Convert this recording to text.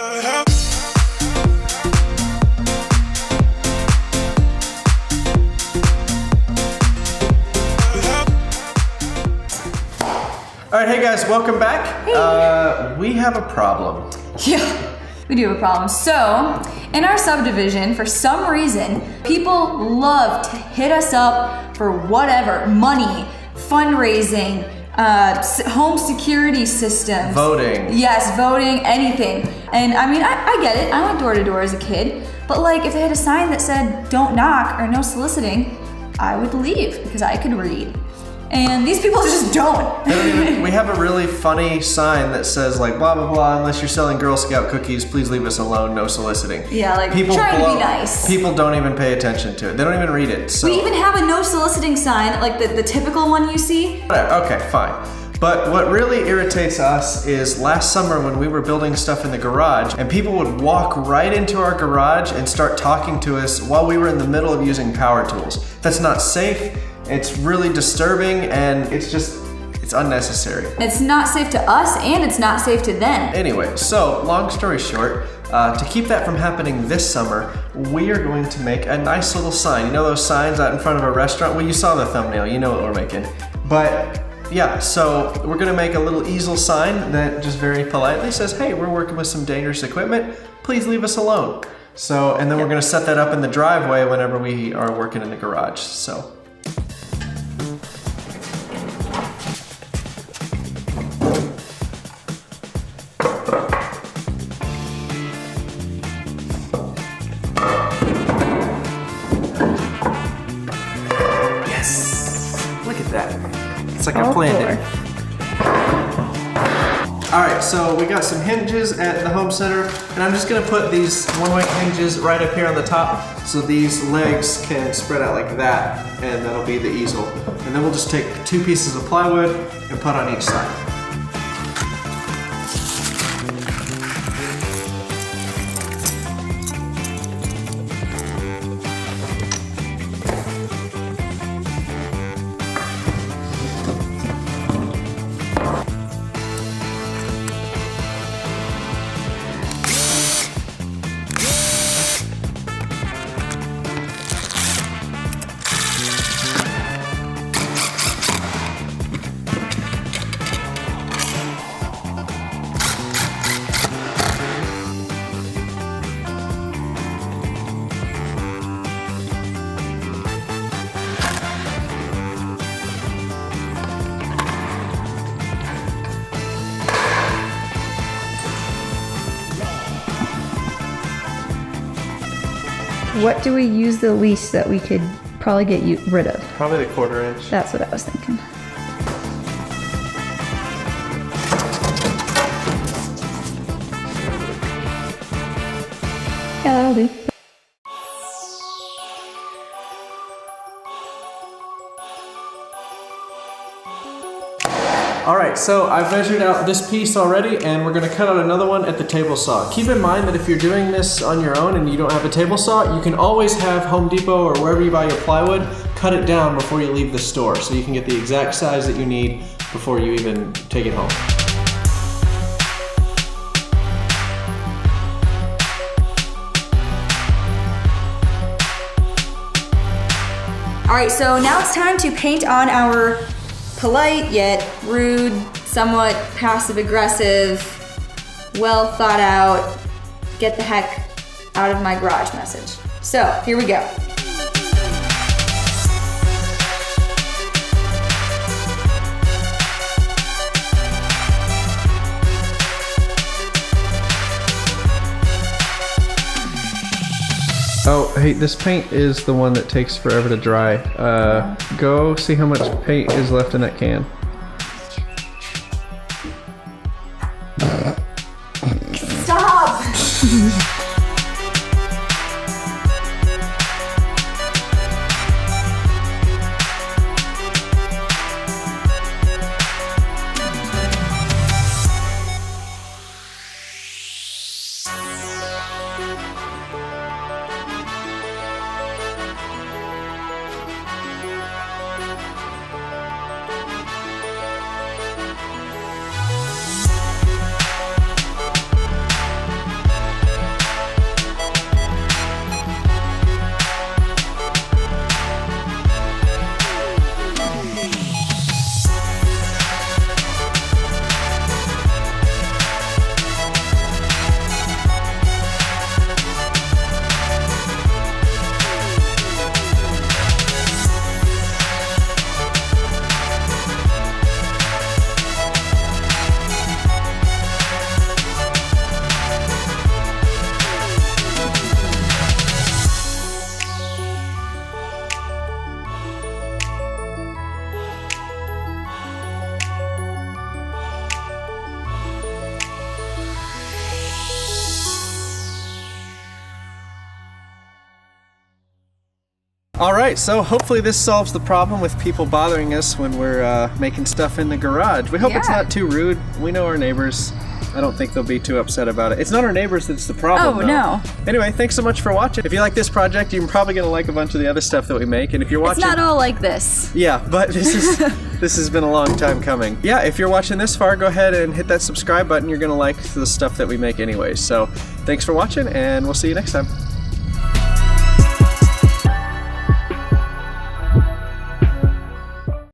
All right, hey guys, welcome back. Hey. We have a problem. Yeah, we do have a problem. So, in our subdivision, for some reason, people love to hit us up for whatever, money, fundraising, home security systems. Voting. Yes, voting, anything. And I mean, I get it. I went door to door as a kid. But like, if they had a sign that said, don't knock or no soliciting, I would leave because I could read. And these people just don't. We have a really funny sign that says like blah blah blah. Unless you're selling Girl Scout cookies, please leave us alone. No soliciting. Yeah, like people trying to be nice. People don't even pay attention to it. They don't even read it. So. We even have a no soliciting sign, like the typical one you see. Okay, fine. But what really irritates us is last summer when we were building stuff in the garage and people would walk right into our garage and start talking to us while we were in the middle of using power tools. That's not safe. It's really disturbing and it's unnecessary. It's not safe to us and it's not safe to them. Anyway, so long story short, to keep that from happening this summer, we are going to make a nice little sign. You know those signs out in front of a restaurant? Well, you saw the thumbnail, you know what we're making. But yeah, so we're gonna make a little easel sign that just very politely says, hey, we're working with some dangerous equipment, please leave us alone. So, and then we're gonna set that up in the driveway whenever we are working in the garage, so. It's like I planned it. All right, so we got some hinges at the home center, and I'm just gonna put these one-way hinges right up here on the top, so these legs can spread out like that, and that'll be the easel. And then we'll just take 2 pieces of plywood and put on each side. What do we use the least that we could probably get you rid of? Probably the 1/4 inch. That's what I was thinking. Yeah, that'll do. All right, so I've measured out this piece already and we're gonna cut out another one at the table saw. Keep in mind that if you're doing this on your own and you don't have a table saw, you can always have Home Depot or wherever you buy your plywood, cut it down before you leave the store so you can get the exact size that you need before you even take it home. All right, so now it's time to paint on our polite yet rude, somewhat passive-aggressive, well thought out, get the heck out of my garage message. So, here we go. Oh, hey, this paint is the one that takes forever to dry. Go see how much paint is left in that can. Stop! All right, so hopefully this solves the problem with people bothering us when we're making stuff in the garage. We hope it's Yeah. not too rude. We know our neighbors. I don't think they'll be too upset about it. It's not our neighbors that's the problem, Oh, though. no. Anyway, thanks so much for watching. If you like this project, you're probably going to like a bunch of the other stuff that we make. And if you're It's watching... not all like this. Yeah, but this has been a long time coming. Yeah, if you're watching this far, go ahead and hit that subscribe button. You're going to like the stuff that we make anyways. So thanks for watching, and we'll see you next time.